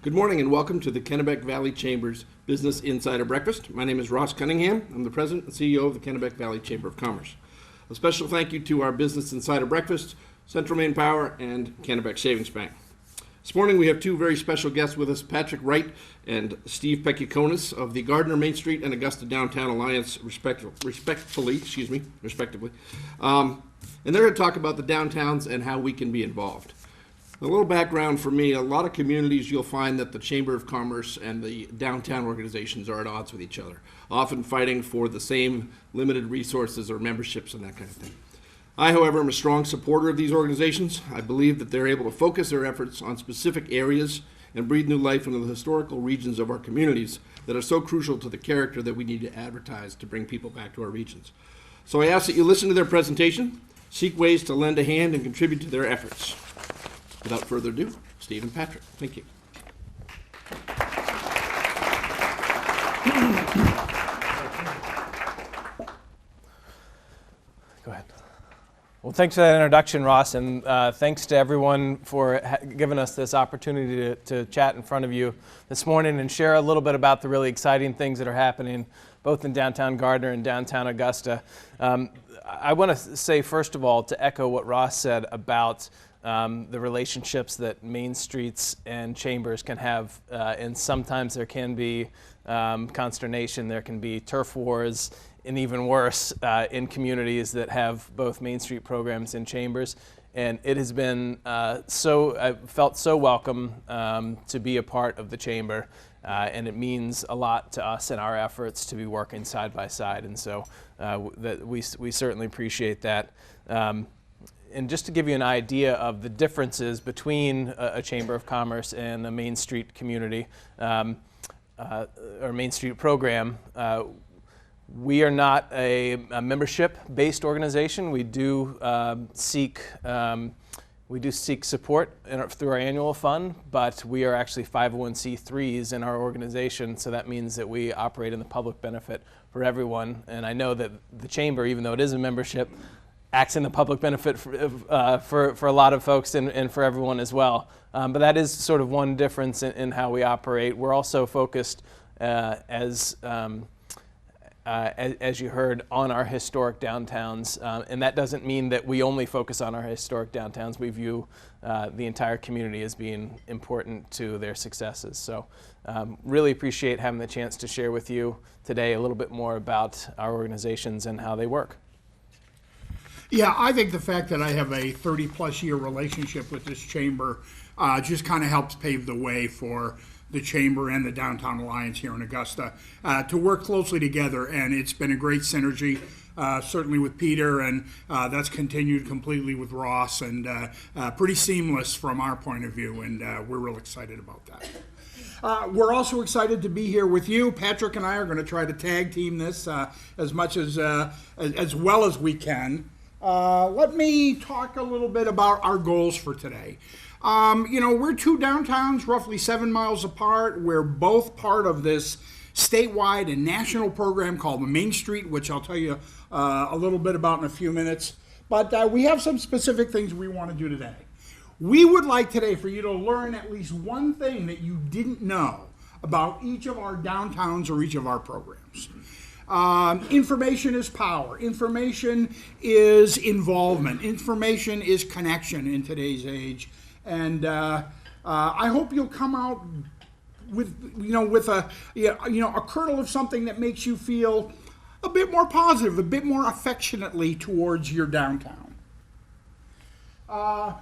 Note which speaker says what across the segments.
Speaker 1: Good morning and welcome to the Kennebec Valley Chamber's Business Insider Breakfast. My name is Ross Cunningham. I'm the President and CEO of the Kennebec Valley Chamber of Commerce. A special thank you to our Business Insider Breakfast, Central Maine Power, and Kennebec Savings Bank. This morning we have two very special guests with us, Patrick Wright and Steve Pecukonis of the Gardiner Main Street and Augusta Downtown Alliance, respectively. And they're going to talk about the downtowns and how we can be involved. A little background for me, a lot of communities you'll find that the Chamber of Commerce and the downtown organizations are at odds with each other, often fighting for the same limited resources or memberships and that kind of thing. I, however, am a strong supporter of these organizations. I believe that they're able to focus their efforts on specific areas and breathe new life into the historical regions of our communities that are so crucial to the character that we need to advertise to bring people back to our regions. So I ask that you listen to their presentation, seek ways to lend a hand and contribute to their efforts. Without further ado, Steve and Patrick. Thank you.
Speaker 2: Go ahead. Well, thanks for that introduction, Ross, and thanks to everyone for giving us this opportunity to chat in front of you this morning and share a little bit about the really exciting things that are happening both in downtown Gardiner and downtown Augusta. I want to say, first of all, to echo what Ross said about the relationships that main streets and chambers can have, and sometimes there can be consternation, there can be turf wars, and even worse in communities that have both main street programs and chambers. And it has been I felt so welcome to be a part of the chamber, and it means a lot to us in our efforts to be working side by side, and so that we certainly appreciate that. And just to give you an idea of the differences between a Chamber of Commerce and a Main Street community or Main Street program, we are not a membership-based organization. We do seek support through our annual fund, but we are actually 501c3s in our organization, so that means that we operate in the public benefit for everyone. And I know that the Chamber, even though it is a membership, acts in the public benefit for a lot of folks and for everyone as well. But that is sort of one difference in how we operate. We're also focused, as you heard, on our historic downtowns. And that doesn't mean that we only focus on our historic downtowns. We view the entire community as being important to their successes. So really appreciate having the chance to share with you today a little bit more about our organizations and how they work.
Speaker 3: Yeah, I think the fact that I have a 30-plus year relationship with this chamber just kind of helps pave the way for the chamber and the Downtown Alliance here in Augusta to work closely together, and it's been a great synergy, certainly with Peter, and that's continued completely with Ross, and pretty seamless from our point of view, and we're real excited about that. We're also excited to be here with you. Patrick and I are going to try to tag team this as much as well as we can. Let me talk a little bit about our goals for today. We're two downtowns roughly 7 miles apart. We're both part of this statewide and national program called the Main Street, which I'll tell you a little bit about in a few minutes. But we have some specific things we want to do today. We would like today for you to learn at least one thing that you didn't know about each of our downtowns or each of our programs. Information is power. Information is involvement. Information is connection in today's age. And I hope you'll come out with a kernel of something that makes you feel a bit more positive, a bit more affectionately towards your downtown.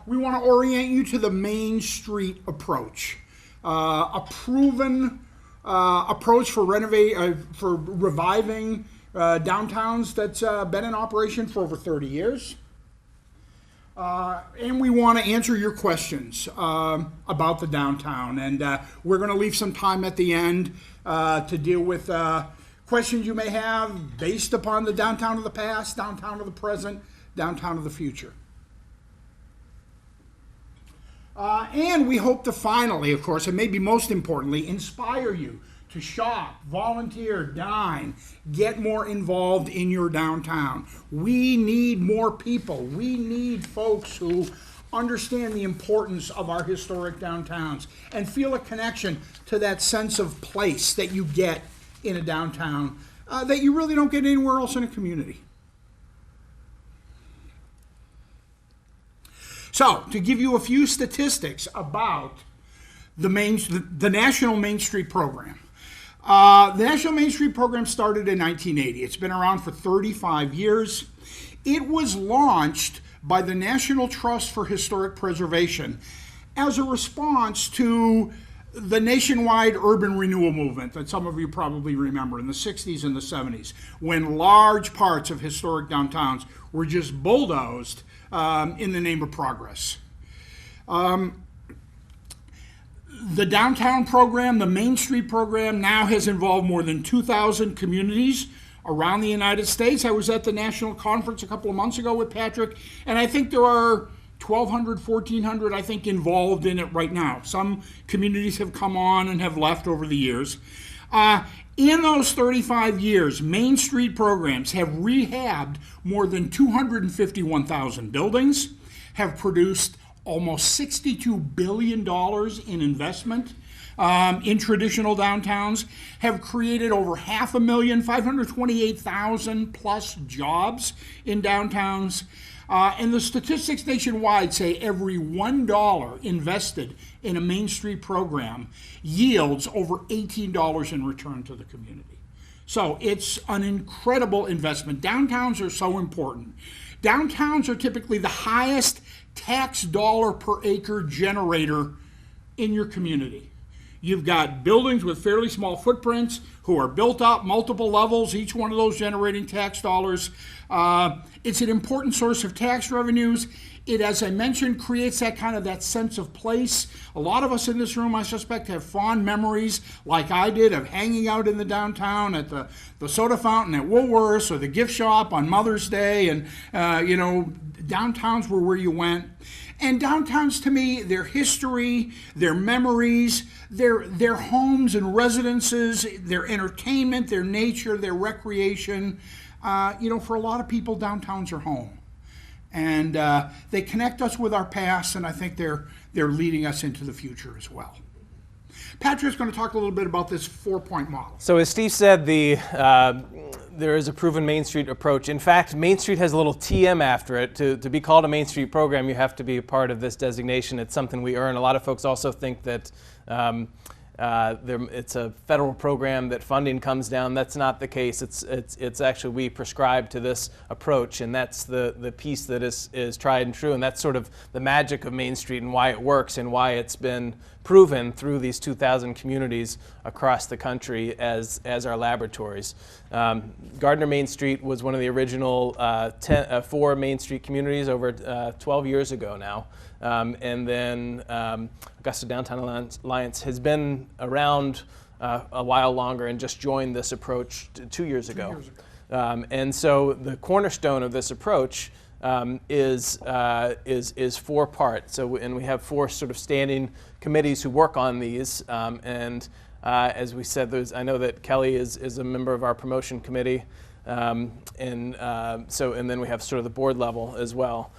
Speaker 3: We want to orient you to the Main Street approach, a proven approach for reviving downtowns that's been in operation for over 30 years. And we want to answer your questions about the downtown. And we're going to leave some time at the end to deal with questions you may have based upon the downtown of the past, downtown of the present, downtown of the future. And we hope to finally, of course, and maybe most importantly, inspire you to shop, volunteer, dine, get more involved in your downtown. We need more people. We need folks who understand the importance of our historic downtowns, and feel a connection to that sense of place that you get in a downtown that you really don't get anywhere else in a community. So, to give you a few statistics about the National Main Street Program. The National Main Street Program started in 1980. It's been around for 35 years. It was launched by the National Trust for Historic Preservation as a response to the nationwide urban renewal movement that some of you probably remember in the 60s and the 70s, when large parts of historic downtowns were just bulldozed in the name of progress. The downtown program, the Main Street program, now has involved more than 2,000 communities around the United States. I was at the national conference a couple of months ago with Patrick, and I think there are 1,200, 1,400, I think, involved in it right now. Some communities have come on and have left over the years. In those 35 years, Main Street programs have rehabbed more than 251,000 buildings, have produced almost $62 billion in investment in traditional downtowns, have created over 500,000, 528,000 plus jobs in downtowns. And the statistics nationwide say every $1 invested in a Main Street program yields over $18 in return to the community. So it's an incredible investment. Downtowns are so important. Downtowns are typically the highest tax dollar per acre generator in your community. You've got buildings with fairly small footprints who are built up multiple levels, each one of those generating tax dollars. It's an important source of tax revenues. It, as I mentioned, creates that sense of place. A lot of us in this room, I suspect, have fond memories, like I did, of hanging out in the downtown at the soda fountain at Woolworths or the gift shop on Mother's Day. And, downtowns were where you went. And downtowns, to me, their history, their memories, their homes and residences, their entertainment, their nature, their recreation. For a lot of people, downtowns are home. And they connect us with our past, and I think they're leading us into the future as well. Patrick's going to talk a little bit about this 4-point model.
Speaker 2: So as Steve said, there is a proven Main Street approach. In fact, Main Street has a little TM after it. To be called a Main Street program, you have to be a part of this designation. It's something we earn. A lot of folks also think that it's a federal program, that funding comes down. That's not the case. It's actually, we prescribe to this approach, and that's the piece that is tried and true, and that's sort of the magic of Main Street and why it works and why it's been proven through these 2,000 communities across the country as our laboratories. Gardiner Main Street was one of the original 4 Main Street communities over 12 years ago now. And then Augusta Downtown Alliance has been around a while longer and just joined this approach 2 years ago. And so the cornerstone of this approach is 4 parts. So, and we have 4 sort of standing committees who work on these. As we said, I know that Kelly is a member of our promotion committee. And then we have sort of the board level as well.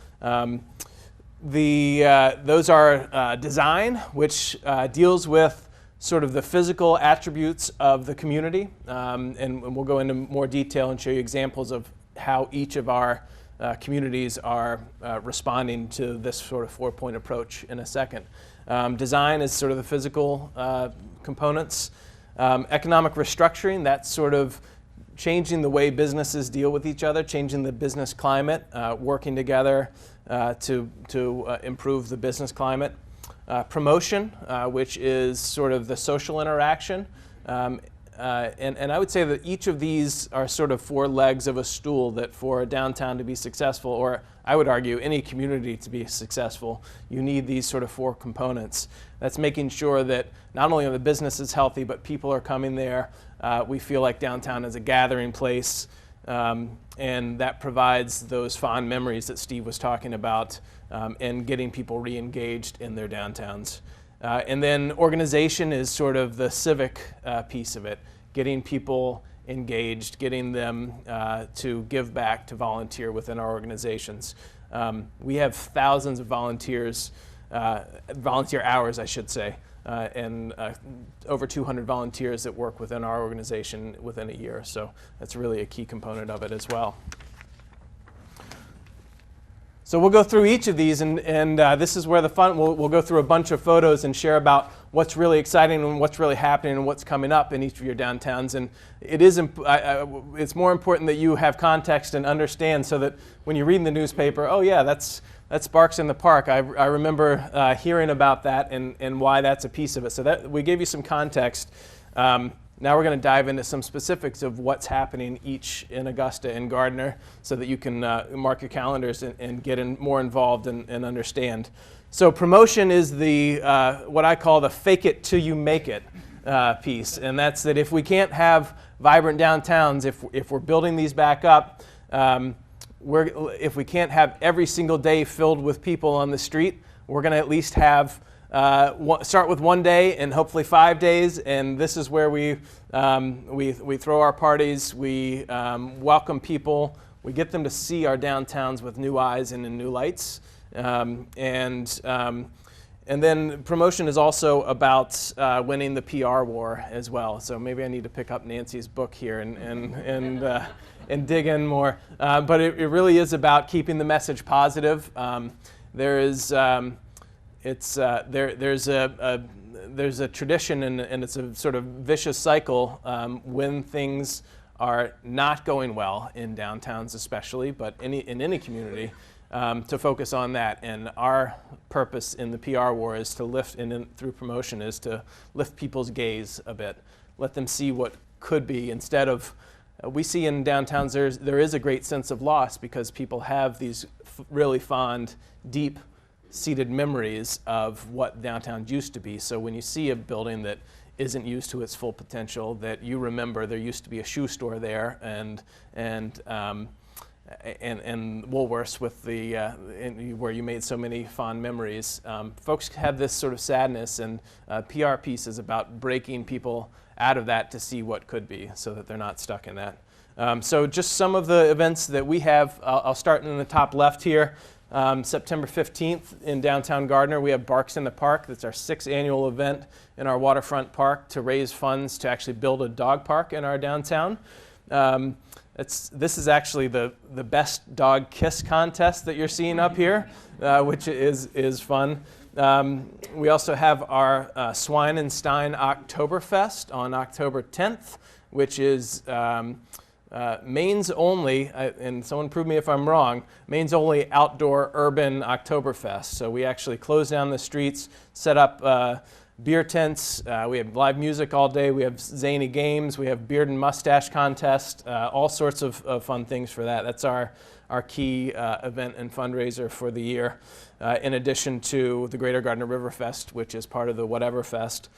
Speaker 2: Those are design, which deals with sort of the physical attributes of the community, and we'll go into more detail and show you examples of how each of our communities are responding to this sort of 4-point approach in a second. Design is sort of the physical components. Economic restructuring, that's sort of changing the way businesses deal with each other, changing the business climate, working together to improve the business climate. Promotion, which is sort of the social interaction. And I would say that each of these are sort of 4 legs of a stool that for a downtown to be successful, or I would argue any community to be successful, you need these sort of 4 components. That's making sure that not only are the businesses healthy, but people are coming there. We feel like downtown is a gathering place, and that provides those fond memories that Steve was talking about, and getting people re-engaged in their downtowns. And then organization is sort of the civic piece of it, getting people engaged, getting them to give back, to volunteer within our organizations. We have thousands of volunteers, volunteer hours, I should say, and over 200 volunteers that work within our organization within a year. So that's really a key component of it as well. So we'll go through each of these, and this is where the fun, we'll go through a bunch of photos and share about what's really exciting and what's really happening and what's coming up in each of your downtowns. And it's more important that you have context and understand, so that when you read in the newspaper, oh yeah, that's Sparks in the Park. I remember hearing about that and why that's a piece of it. So that we gave you some context. Now we're going to dive into some specifics of what's happening each in Augusta and Gardiner, so that you can mark your calendars and get more involved and understand. So promotion is the what I call the fake it till you make it piece, and that's that if we can't have vibrant downtowns, if we're building these back up, if we can't have every single day filled with people on the street, we're going to at least have start with 1 day and hopefully 5 days, and this is where we throw our parties, we welcome people, we get them to see our downtowns with new eyes and in new lights, and then promotion is also about winning the PR war as well. So maybe I need to pick up Nancy's book here and dig in more, but it really is about keeping the message positive. There's a tradition, and it's a sort of vicious cycle when things are not going well in downtowns especially, but in any community, to focus on that. And our purpose in the PR war is to lift, and through promotion, is to lift people's gaze a bit, let them see what could be, instead of, we see in downtowns there is a great sense of loss, because people have these really fond, deep seated memories of what downtown used to be. So when you see a building that isn't used to its full potential, that you remember there used to be a shoe store there, and Woolworths with where you made so many fond memories. Folks have this sort of sadness, and PR piece is about breaking people out of that to see what could be, so that they're not stuck in that. So just some of the events that we have. I'll start in the top left here. September 15th in downtown Gardiner, we have Barks in the Park. That's our 6th annual event in our waterfront park to raise funds to actually build a dog park in our downtown. This is actually the best dog kiss contest that you're seeing up here, which is fun. We also have our Swine and Stein Oktoberfest on October 10th, which is Maine's only, and someone prove me if I'm wrong, Maine's only outdoor urban Oktoberfest. So we actually close down the streets, set up beer tents, we have live music all day, we have zany games, we have beard and mustache contest, all sorts of fun things for that. That's our key event and fundraiser for the year, in addition to the Greater Gardiner River Fest, which is part of the Whatever Fest.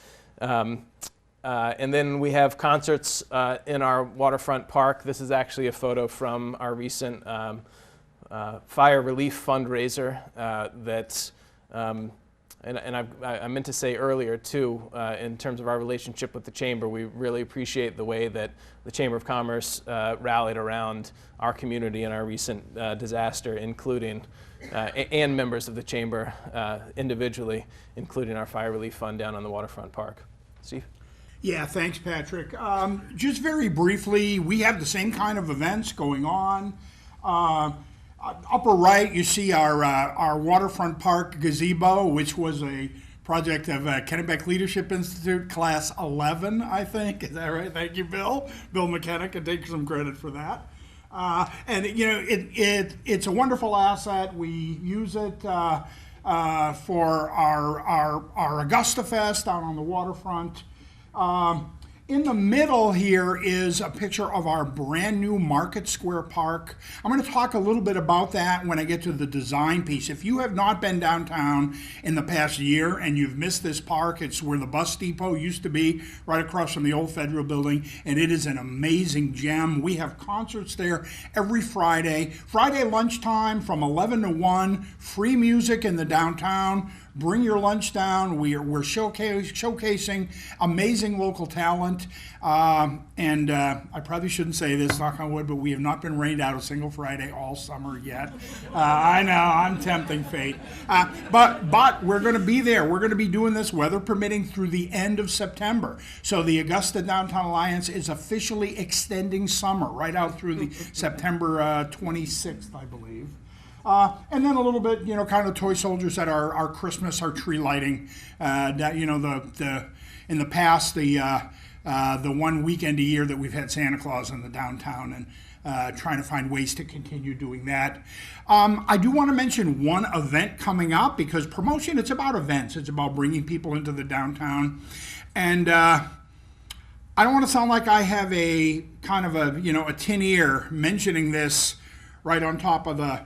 Speaker 2: And then we have concerts in our waterfront park. This is actually a photo from our recent fire relief fundraiser I meant to say earlier too, in terms of our relationship with the Chamber, we really appreciate the way that the Chamber of Commerce rallied around our community in our recent disaster, including, and members of the Chamber individually, including our fire relief fund down on the waterfront park. Steve?
Speaker 3: Yeah, thanks, Patrick. Just very briefly, we have the same kind of events going on. Upper right, you see our waterfront park gazebo, which was a project of Kennebec Leadership Institute, class 11, I think. Is that right? Thank you, Bill. Bill McKenna can take some credit for that. And you know, it's a wonderful asset. We use it for our Augusta Fest out on the waterfront. In the middle here is a picture of our brand new Market Square Park. I'm going to talk a little bit about that when I get to the design piece. If you have not been downtown in the past year and you've missed this park, it's where the bus depot used to be, right across from the old Federal Building, and it is an amazing gem. We have concerts there every Friday. Friday lunchtime from 11 to 1, free music in the downtown. Bring your lunch down. We're showcasing amazing local talent. And I probably shouldn't say this, knock on wood, but we have not been rained out a single Friday all summer yet. I know, I'm tempting fate. But we're going to be there. We're going to be doing this, weather permitting, through the end of September. So the Augusta Downtown Alliance is officially extending summer right out through the September 26th, I believe. And then a little bit, kind of toy soldiers at our Christmas, our tree lighting. That in the past, the 1 weekend a year that we've had Santa Claus in the downtown, and trying to find ways to continue doing that. I do want to mention one event coming up, because promotion, it's about events. It's about bringing people into the downtown. And I don't want to sound like I have a kind of a tin ear mentioning this right on top of the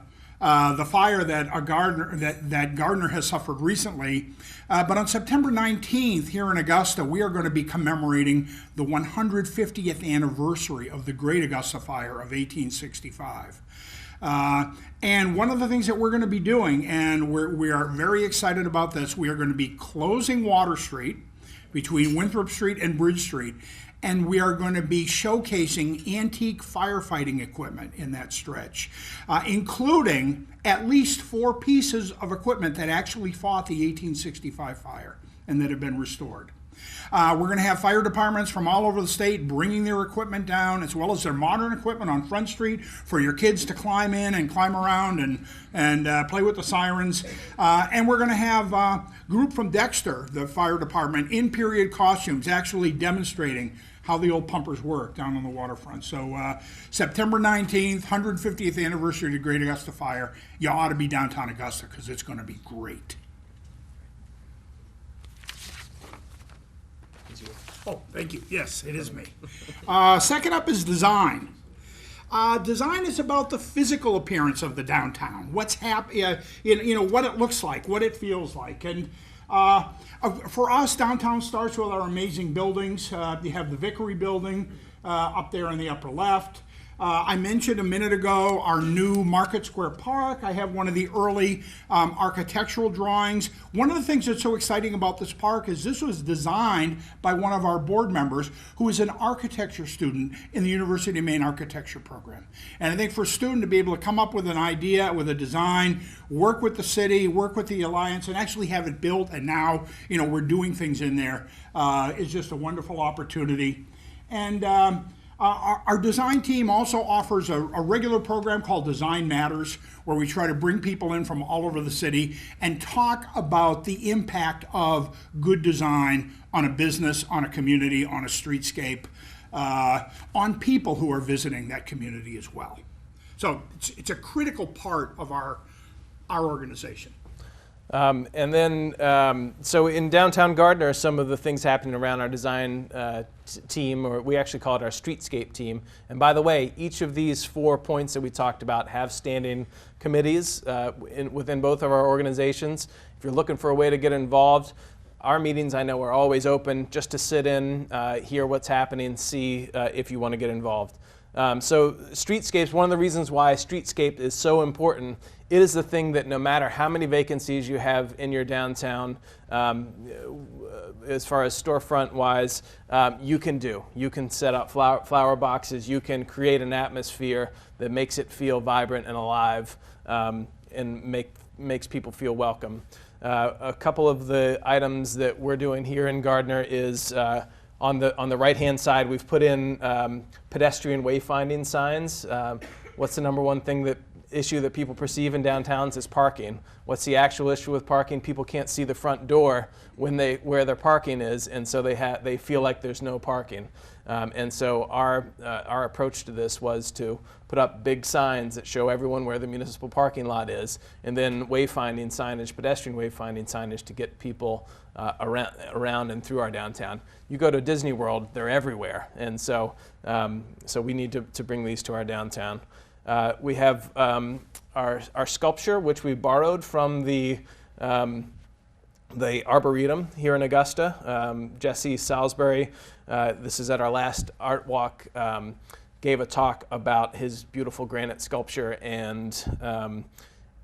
Speaker 3: fire that Gardiner has suffered recently. But on September 19th here in Augusta, we are going to be commemorating the 150th anniversary of the Great Augusta Fire of 1865. And one of the things that we're going to be doing, and we are very excited about this, we are going to be closing Water Street between Winthrop Street and Bridge Street, and we are going to be showcasing antique firefighting equipment in that stretch, including at least 4 pieces of equipment that actually fought the 1865 fire and that have been restored. We're going to have fire departments from all over the state bringing their equipment down, as well as their modern equipment on Front Street for your kids to climb in and climb around and play with the sirens. And we're going to have a group from Dexter, the fire department, in period costumes, actually demonstrating how the old pumpers work down on the waterfront. So September 19th, 150th anniversary of the Great Augusta Fire. You ought to be downtown Augusta, because it's going to be great. Oh, thank you. Yes, it is me. Second up is design. Design is about the physical appearance of the downtown. What's what it looks like, what it feels like. And for us, downtown starts with our amazing buildings. You have the Vickery building up there in the upper left. I mentioned a minute ago our new Market Square Park. I have one of the early architectural drawings. One of the things that's so exciting about this park is this was designed by one of our board members who is an architecture student in the University of Maine architecture program. And I think for a student to be able to come up with an idea, with a design, work with the city, work with the Alliance, and actually have it built, and now we're doing things in there, is just a wonderful opportunity. And our design team also offers a regular program called Design Matters, where we try to bring people in from all over the city and talk about the impact of good design on a business, on a community, on a streetscape, on people who are visiting that community as well. So it's a critical part of our organization.
Speaker 2: And then, so in downtown Gardiner, some of the things happening around our design team, or we actually call it our Streetscape team. And by the way, each of these 4 points that we talked about have standing committees within both of our organizations. If you're looking for a way to get involved, our meetings, I know, are always open just to sit in, hear what's happening, see if you want to get involved. So Streetscape's one of the reasons why Streetscape is so important. It is the thing that no matter how many vacancies you have in your downtown, as far as storefront wise, you can do. You can set up flower boxes, you can create an atmosphere that makes it feel vibrant and alive, and makes people feel welcome. A couple of the items that we're doing here in Gardiner is on the right-hand side, we've put in pedestrian wayfinding signs. What's the number one issue that people perceive in downtowns is parking. What's the actual issue with parking? People can't see the front door where their parking is, and so they feel like there's no parking. And so our approach to this was to put up big signs that show everyone where the municipal parking lot is, and then wayfinding signage, pedestrian wayfinding signage to get people around and through our downtown. You go to Disney World, they're everywhere, and so we need to bring these to our downtown. We have our sculpture, which we borrowed from the Arboretum here in Augusta. Jesse Salisbury, this is at our last art walk, gave a talk about his beautiful granite sculpture, and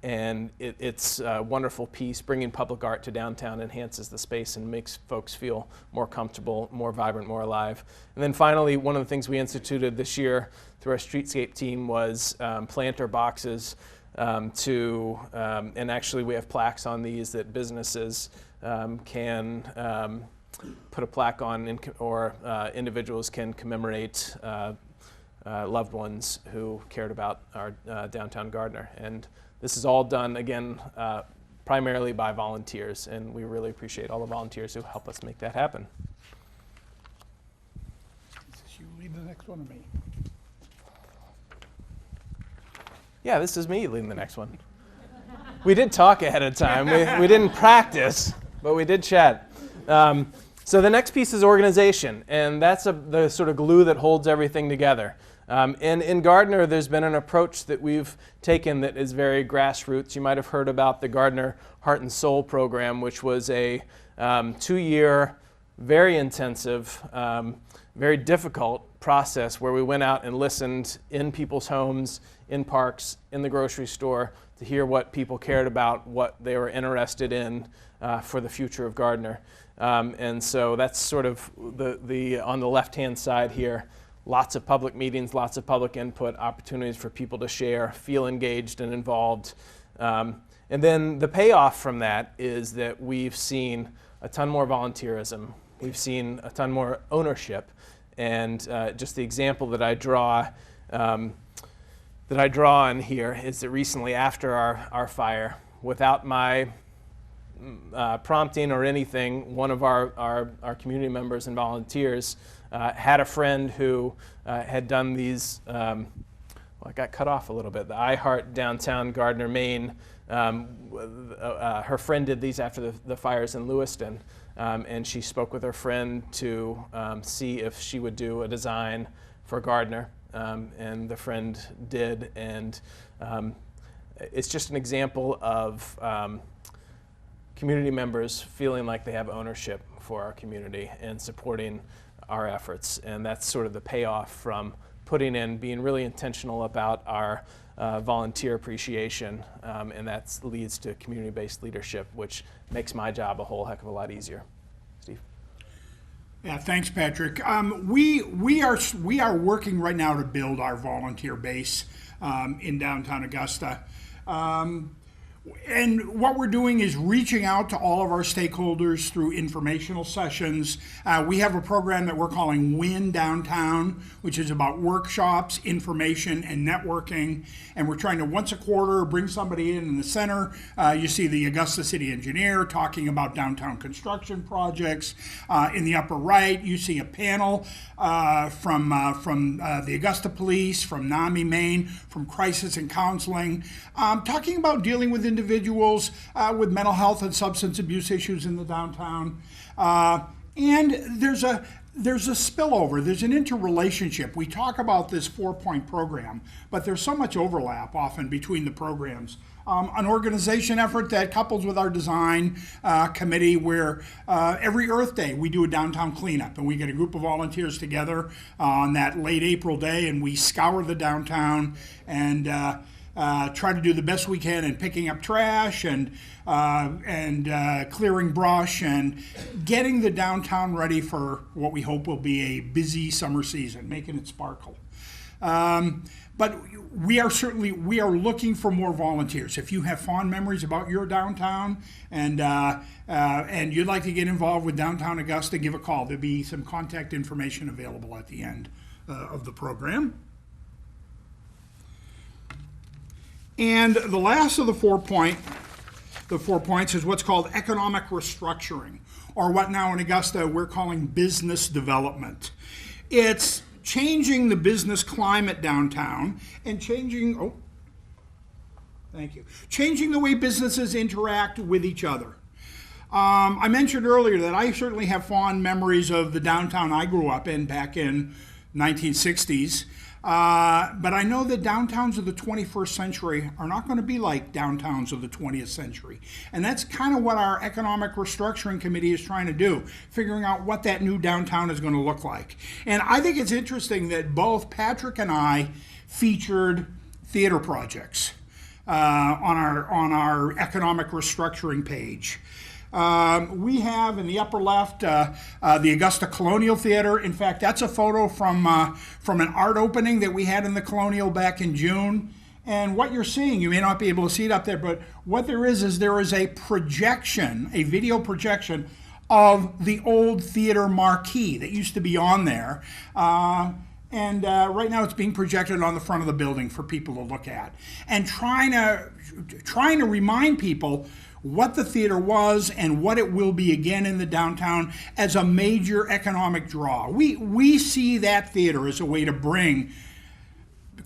Speaker 2: and it's a wonderful piece. Bringing public art to downtown enhances the space and makes folks feel more comfortable, more vibrant, more alive. And then finally, one of the things we instituted this year through our Streetscape team was planter boxes and actually we have plaques on these that businesses can put a plaque on, or individuals can commemorate loved ones who cared about our downtown Gardiner. And this is all done, again, primarily by volunteers, and we really appreciate all the volunteers who help us make that happen.
Speaker 3: Is this you lead the next one or me?
Speaker 2: Yeah, this is me leading the next one. We did talk ahead of time. We didn't practice, but we did chat. So the next piece is organization, and that's the sort of glue that holds everything together. And in Gardiner, there's been an approach that we've taken that is very grassroots. You might have heard about the Gardiner Heart and Soul program, which was a 2-year, very intensive, very difficult process where we went out and listened in people's homes, in parks, in the grocery store, to hear what people cared about, what they were interested in for the future of Gardiner. And so that's sort of the on the left-hand side here. Lots of public meetings, lots of public input, opportunities for people to share, feel engaged and involved. And then the payoff from that is that we've seen a ton more volunteerism. We've seen a ton more ownership. And just the example that I draw on here is that recently after our fire, without my prompting or anything, one of our community members and volunteers had a friend who had done these, well, I got cut off a little bit, the I Heart Downtown Gardiner, Maine. Her friend did these after the fires in Lewiston, and she spoke with her friend to see if she would do a design for Gardiner, and the friend did, and it's just an example of community members feeling like they have ownership for our community and supporting our efforts. And that's sort of the payoff from putting in, being really intentional about our volunteer appreciation, and that leads to community-based leadership, which makes my job a whole heck of a lot easier. Steve?
Speaker 3: Yeah, thanks, Patrick. We are working right now to build our volunteer base in downtown Augusta. And what we're doing is reaching out to all of our stakeholders through informational sessions. We have a program that we're calling Win Downtown, which is about workshops, information, and networking. And we're trying to once a quarter bring somebody in the center. You see the Augusta City Engineer talking about downtown construction projects. In the upper right, you see a panel from the Augusta Police, from NAMI Maine, from Crisis and Counseling, talking about dealing with individuals with mental health and substance abuse issues in the downtown. And there's a spillover, there's an interrelationship. We talk about this 4-point program, but there's so much overlap often between the programs. An organization effort that couples with our design committee where every Earth Day we do a downtown cleanup, and we get a group of volunteers together on that late April day, and we scour the downtown and try to do the best we can in picking up trash and clearing brush and getting the downtown ready for what we hope will be a busy summer season, making it sparkle. But we are looking for more volunteers. If you have fond memories about your downtown and you'd like to get involved with Downtown Augusta, give a call. There'll be some contact information available at the end of the program. And the last of the 4 points is what's called economic restructuring, or what now in Augusta we're calling business development. It's changing the business climate downtown and changing the way businesses interact with each other. I mentioned earlier that I certainly have fond memories of the downtown I grew up in back in 1960s. But I know that downtowns of the 21st century are not going to be like downtowns of the 20th century. And that's kind of what our Economic Restructuring Committee is trying to do, figuring out what that new downtown is going to look like. And I think it's interesting that both Patrick and I featured theater projects. on our economic restructuring page. We have in the upper left the Augusta Colonial Theater. In fact, that's a photo from an art opening that we had in the Colonial back in June. And what you're seeing, you may not be able to see it up there, but what there is a projection, a video projection of the old theater marquee that used to be on there. And right now it's being projected on the front of the building for people to look at. And trying to remind people what the theater was and what it will be again in the downtown as a major economic draw. We see that theater as a way to bring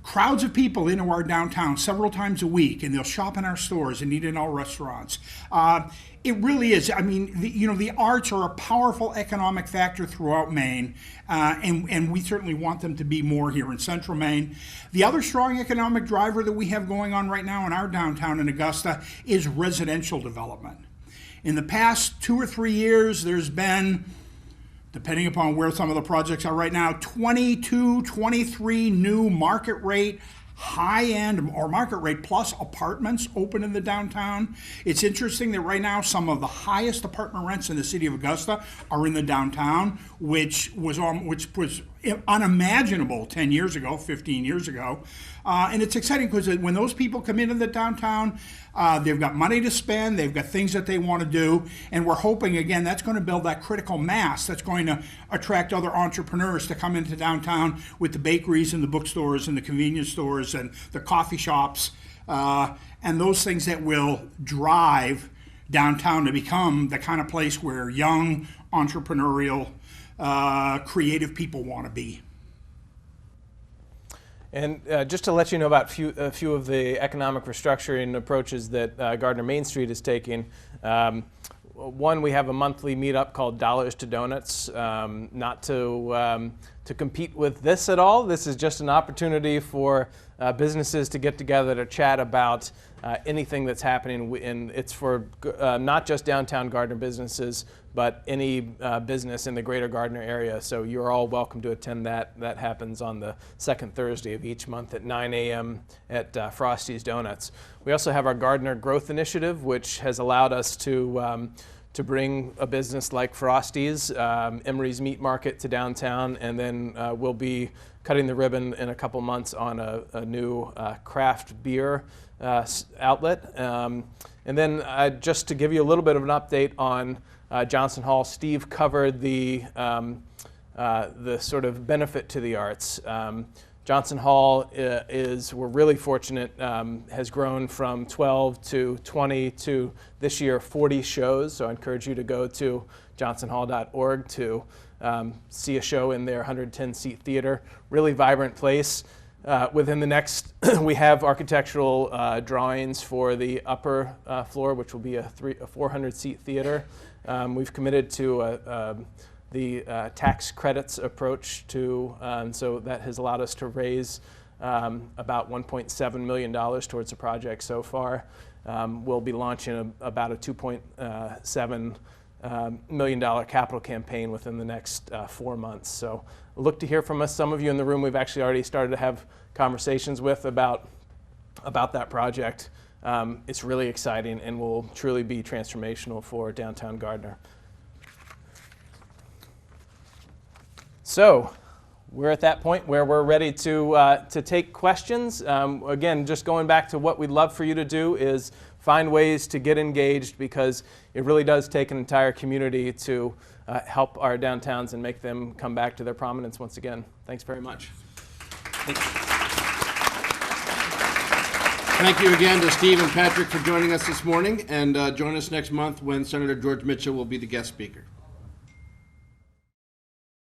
Speaker 3: crowds of people into our downtown several times a week, and they'll shop in our stores and eat in our restaurants. It really is. I mean, the arts are a powerful economic factor throughout Maine, and we certainly want them to be more here in Central Maine. The other strong economic driver that we have going on right now in our downtown in Augusta is residential development. In the past 2 or 3 years, there's been, depending upon where some of the projects are right now, 22, 23 new market rate, high-end or market rate plus apartments open in the downtown. It's interesting that right now some of the highest apartment rents in the city of Augusta are in the downtown, which was unimaginable 10 years ago, 15 years ago. And it's exciting because when those people come into the downtown, they've got money to spend, they've got things that they want to do, and we're hoping, again, that's going to build that critical mass that's going to attract other entrepreneurs to come into downtown with the bakeries and the bookstores and the convenience stores and the coffee shops, and those things that will drive downtown to become the kind of place where young, entrepreneurial, creative people want to be.
Speaker 2: And just to let you know about a few of the economic restructuring approaches that Gardiner Main Street is taking. One, we have a monthly meetup called Dollars to Donuts, not to compete with this at all. This is just an opportunity for businesses to get together to chat about anything that's happening, and it's for not just downtown Gardiner businesses, but any business in the greater Gardiner area. So you're all welcome to attend that. That happens on the second Thursday of each month at 9 a.m. at Frosty's Donuts. We also have our Gardiner Growth Initiative, which has allowed us to bring a business like Frosty's, Emery's Meat Market to downtown, and then we'll be cutting the ribbon in a couple months on a new craft beer outlet. And then just to give you a little bit of an update on Johnson Hall, Steve covered the sort of benefit to the arts. Johnson Hall we're really fortunate, has grown from 12 to 20 to this year 40 shows. So I encourage you to go to johnsonhall.org to see a show in their 110-seat theater. Really vibrant place. Within the next, we have architectural drawings for the upper floor, which will be a 400-seat theater. We've committed to the tax credits approach to, so that has allowed us to raise about $1.7 million towards the project so far. We'll be launching about a $2.7 million capital campaign within the next 4 months. So look to hear from us. Some of you in the room we've actually already started to have conversations with about that project. It's really exciting and will truly be transformational for downtown Gardiner. So we're at that point where we're ready to take questions. Again, just going back to what we'd love for you to do is find ways to get engaged, because it really does take an entire community to help our downtowns and make them come back to their prominence once again. Thanks very much.
Speaker 1: Thank you again to Steve and Patrick for joining us this morning, and join us next month when Senator George Mitchell will be the guest speaker.